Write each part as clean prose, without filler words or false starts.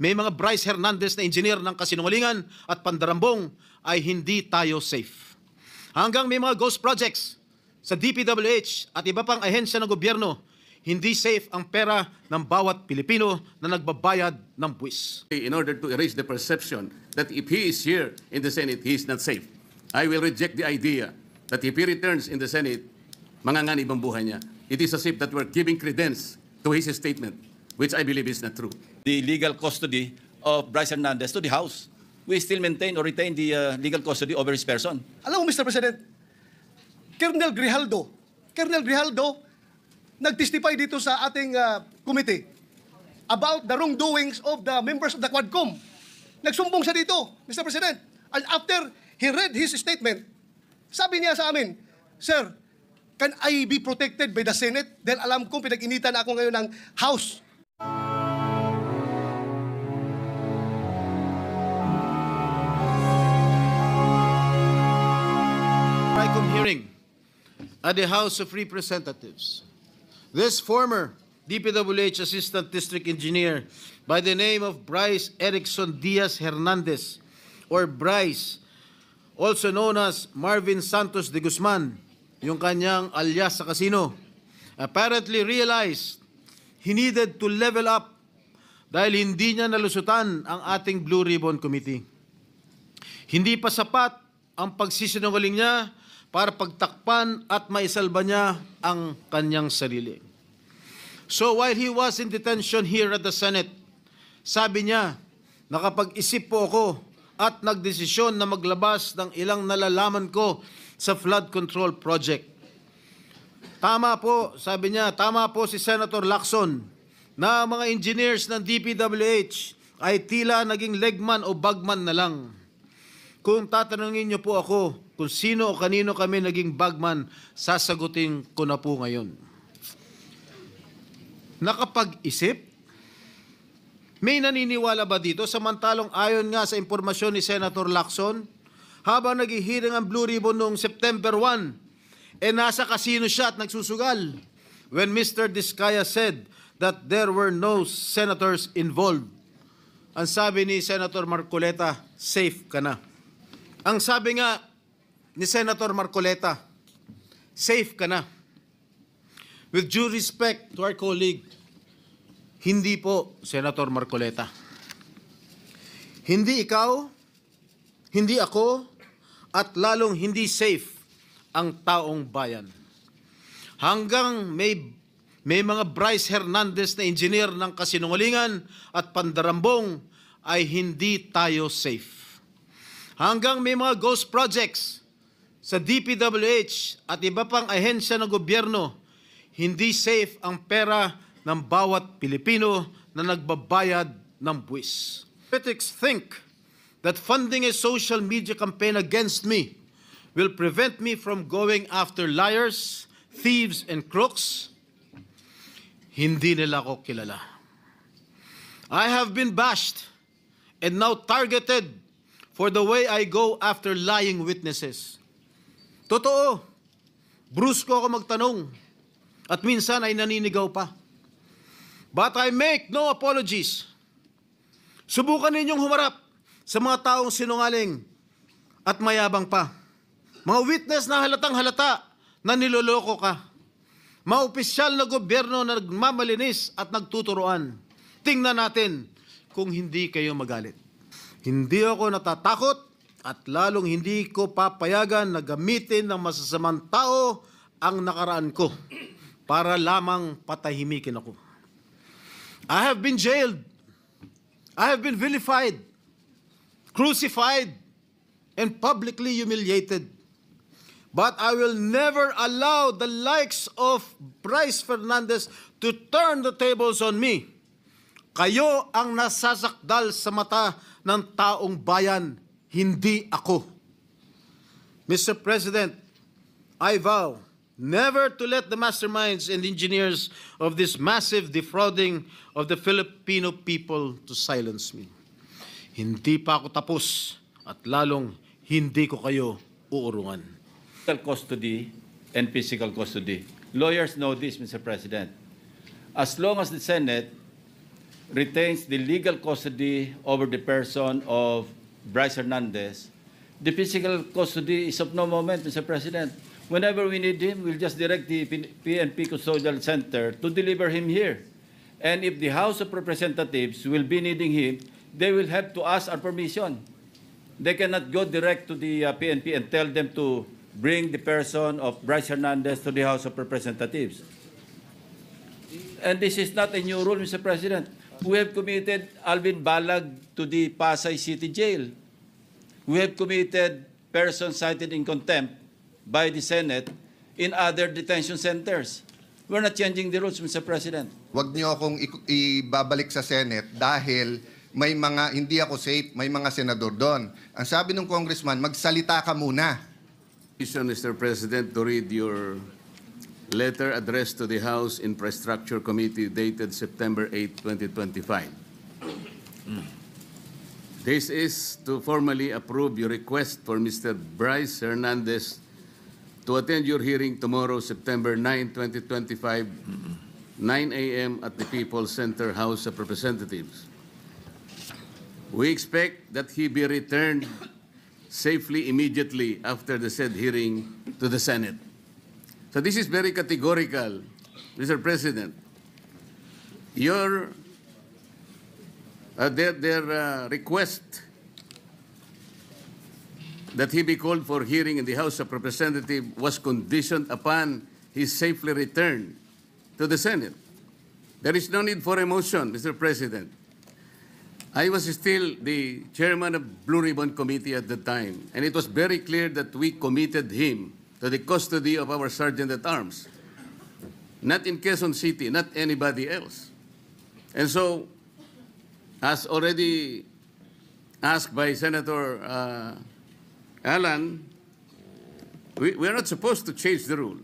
may mga Bryce Hernandez na engineer ng kasinungalingan at pandarambong, ay hindi tayo safe. Hanggang may mga ghost projects sa DPWH at iba pang ahensya ng gobyerno, hindi safe ang pera ng bawat Pilipino na nagbabayad ng buwis. In order to erase the perception that if he is here in the Senate, he is not safe, I will reject the idea that if he returns in the Senate, manganganib ang buhay niya. It is as if that we're giving credence to his statement, which I believe is not true. The legal custody of Bryce Hernandez to the House. We still maintain or retain the legal custody over his person. Alam mo, Mr. President, Colonel Grijaldo, nag-testify dito sa ating committee about the wrongdoings of the members of the Quadcom. Nagsumbong siya dito, Mr. President. And after he read his statement, sabi niya sa amin, Sir, can I be protected by the Senate? Dahil alam kong pinag-initan ako ngayon ng House. Tricom hearing at the House of Representatives. This former DPWH Assistant District Engineer by the name of Bryce Erickson Diaz Hernandez, or Bryce, also known as Marvin Santos de Guzman, yung kanyang alias sa casino, apparently realized he needed to level up dahil hindi niya nalusutan ang ating Blue Ribbon Committee. Hindi pa sapat ang pagsisinungaling niya para pagtakpan at maisalba niya ang kanyang sarili. So while he was in detention here at the Senate, sabi niya, nakapag-isip po ako at nagdesisyon na maglabas ng ilang nalalaman ko sa flood control project. Tama po, sabi niya, tama po si Senator Lacson na mga engineers ng DPWH ay tila naging legman o bagman na lang. Kung tatanungin niyo po ako kung sino o kanino kami naging bagman, sasagutin ko na po ngayon. Nakapag-isip? May naniniwala ba dito? Samantalong ayon nga sa impormasyon ni Senator Lacson, habang naghihiring ang Blue Ribbon noong September 1, nasa casino siya at nagsusugal when Mr. Diskaya said that there were no senators involved. Ang sabi ni Senator Marcoleta, safe ka na. Ang sabi nga ni Senator Marcoleta, safe ka na. With due respect to our colleague, hindi po, Senator Marcoleta. Hindi ikaw, hindi ako, at lalong hindi safe ang taong bayan. Hanggang may mga Bryce Hernandez na engineer ng kasinungalingan at pandarambong, ay hindi tayo safe. Hanggang may mga ghost projects sa DPWH at iba pang ahensya ng gobyerno, hindi safe ang pera ng bawat Pilipino na nagbabayad ng buwis. Critics think that funding a social media campaign against me will prevent me from going after liars, thieves, and crooks. Hindi nila ako kilala. I have been bashed and now targeted for the way I go after lying witnesses. Totoo, brusko ako magtanong at minsan ay naninigaw pa. But I make no apologies. Subukan ninyong humarap sa mga taong sinungaling at mayabang pa. Mga witness na halatang halata na niloloko ka. Mga opisyal na gobyerno na nagmamalinis at nagtuturoan. Tingnan natin kung hindi kayo magalit. Hindi ako natatakot at lalong hindi ko papayagan na gamitin ng masasamang tao ang nakaraan ko para lamang patahimikin ako. I have been jailed. I have been vilified, crucified, and publicly humiliated. But I will never allow the likes of Bryce Fernandez to turn the tables on me. Kayo ang nasasakdal sa mata ng taong bayan, hindi ako. Mr. President, I vow never to let the masterminds and engineers of this massive defrauding of the Filipino people to silence me. Hindi pa ako tapos at lalong hindi ko kayo uurungan. Physical custody and physical custody. Lawyers know this, Mr. President. As long as the Senate retains the legal custody over the person of Bryce Hernandez, the physical custody is of no moment, Mr. President. Whenever we need him, we'll just direct the PNP Custodial Center to deliver him here. And if the House of Representatives will be needing him, they will have to ask our permission. They cannot go direct to the PNP and tell them to bring the person of Bryce Hernandez to the House of Representatives. And this is not a new rule, Mr. President. We have committed Alvin Balag to the Pasay City Jail. We have committed persons cited in contempt by the Senate in other detention centers. We're not changing the rules, Mr. President. Huwag niyo akong ibabalik sa Senate dahil may mga, hindi ako safe, may mga senador doon. Ang sabi ng congressman, magsalita ka muna. Mr. President, to read your letter addressed to the House Infrastructure Committee dated September 8, 2025. This is to formally approve your request for Mr. Bryce Hernandez to attend your hearing tomorrow, September 9, 2025, 9 a.m. at the People's Center House of Representatives. We expect that he be returned safely immediately after the said hearing to the Senate. So this is very categorical, Mr. President. Their request that he be called for hearing in the House of Representatives was conditioned upon his safely return to the Senate. There is no need for a motion, Mr. President. I was still the chairman of Blue Ribbon Committee at the time, and it was very clear that we committed him to the custody of our Sergeant-at-Arms, not in Quezon City, not anybody else. And so, as already asked by Senator Alan, we are not supposed to change the rule.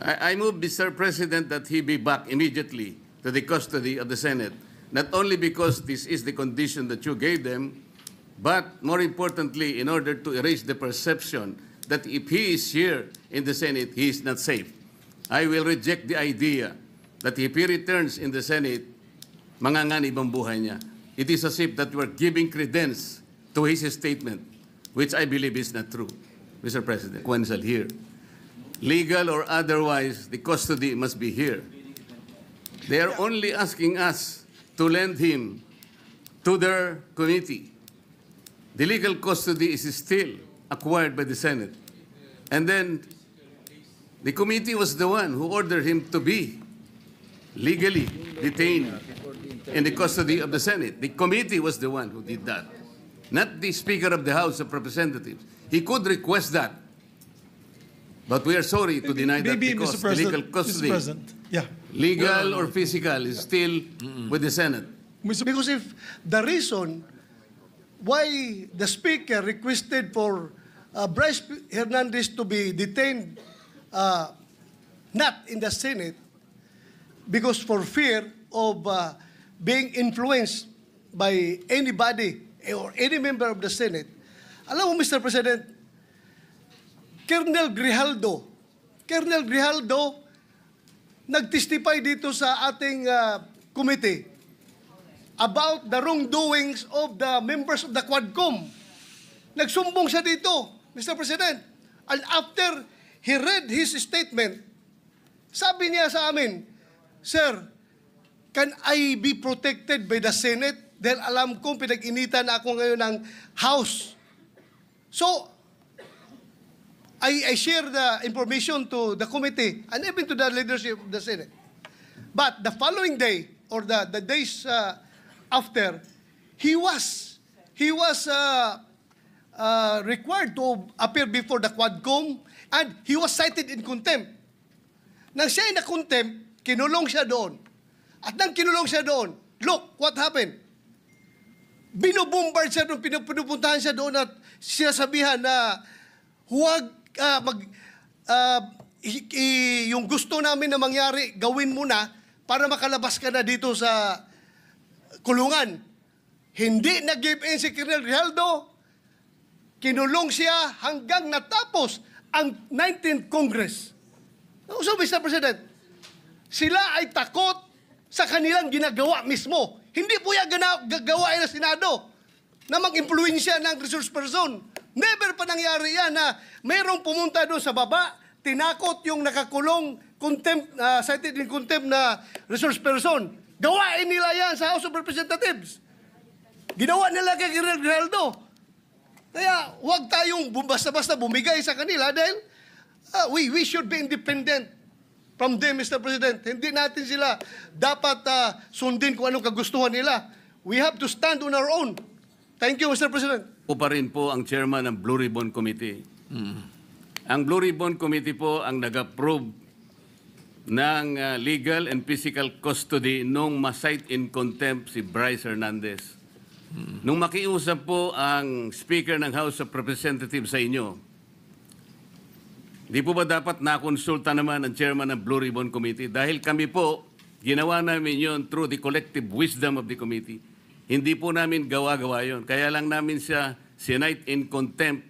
I move, Mr. President, that he be back immediately to the custody of the Senate, not only because this is the condition that you gave them, but more importantly, in order to erase the perception that if he is here in the Senate, he is not safe. I will reject the idea that if he returns in the Senate, manganganib ang buhay niya. It is as if that we are giving credence to his statement, which I believe is not true, Mr. President. Quetzal here. Legal or otherwise, the custody must be here. They are only asking us to lend him to their committee. The legal custody is still acquired by the Senate. And then the committee was the one who ordered him to be legally detained in the custody of the Senate. The committee was the one who did that, not the Speaker of the House of Representatives. He could request that, but we are sorry to deny that because the legal custody, legal or physical, is still with the Senate. Because if the reason why the Speaker requested for Bryce Hernandez to be detained not in the Senate, because for fear of being influenced by anybody or any member of the Senate, alam mo, Mr. President, Colonel Grijaldo nag-testify dito sa ating committee about the wrongdoings of the members of the Quadcom. Nagsumbong siya dito, Mr. President. And after he read his statement, sabi niya sa amin, Sir, can I be protected by the Senate? Dahil alam kong pinag-initan ako ngayon ng House. So, I share the information to the committee and even to the leadership of the Senate. But the following day, or the days after, he was required to appear before the Quadcom and he was cited in contempt. Nang siya ay na-contempt, kinulong siya doon. At nang kinulong siya doon, look what happened. Binubombard siya doon, pinupuntahan siya doon at sinasabihan na huwag yung gusto namin na mangyari, gawin mo na para makalabas ka na dito sa kulungan. Hindi nag-give in si Colonel Grijaldo. Kinulong siya hanggang natapos ang 19th Congress. So, Mr. President, sila ay takot sa kanilang ginagawa mismo. Hindi po yan gagawa ng Senado na mag-impluensya ng resource person. Never pa nangyari yan na mayroong pumunta doon sa baba, tinakot yung nakakulong cited in contempt na resource person. Gawain nila yan sa House of Representatives. Ginawa nila kay Colonel Grijaldo. Kaya huwag tayong basta-basta bumigay sa kanila dahil we should be independent from them, Mr. President. Hindi natin sila dapat sundin kung anong kagustuhan nila. We have to stand on our own. Thank you, Mr. President. Po pa rin po ang chairman ng Blue Ribbon Committee. Ang Blue Ribbon Committee po ang nag-approve ng legal and physical custody nung ma-cite in contempt si Bryce Hernandez. Nung makiusap po ang Speaker ng House of Representatives sa inyo, di po ba dapat nakonsulta naman ang chairman ng Blue Ribbon Committee? Dahil kami po, ginawa namin yon through the collective wisdom of the committee. Hindi po namin gawa-gawa yon. Kaya lang namin siya cite in contempt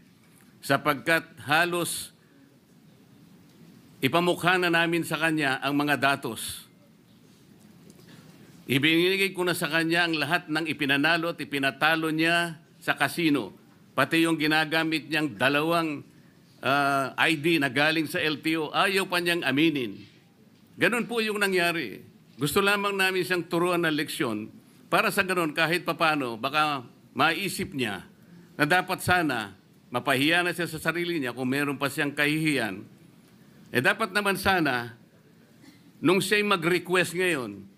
sapagkat halos ipamukha na namin sa kanya ang mga datos. Ibinigay ko na sa kanya ang lahat ng ipinanalo at ipinatalo niya sa kasino. Pati yung ginagamit niyang dalawang ID na galing sa LTO, ayaw pa niyang aminin. Ganun po yung nangyari. Gusto lamang namin siyang turuan ng leksyon para sa ganun kahit papano baka maisip niya na dapat sana mapahiya na siya sa sarili niya kung meron pa siyang kahihiyan. Dapat naman sana nung siya'y mag-request ngayon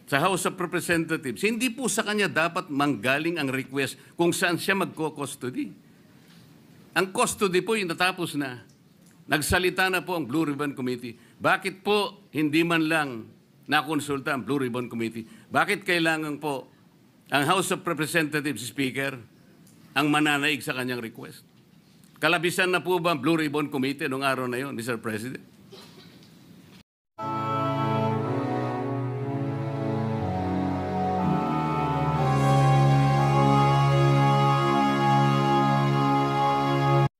sa House of Representatives, hindi po sa kanya dapat manggaling ang request kung saan siya magko-custody. Ang custody po yung natapos na. Nagsalita na po ang Blue Ribbon Committee. Bakit po hindi man lang nakonsulta ang Blue Ribbon Committee? Bakit kailangan po ang House of Representatives Speaker ang mananaig sa kanyang request? Kalabisan na po ba ang Blue Ribbon Committee noong araw na yon, Mr. President?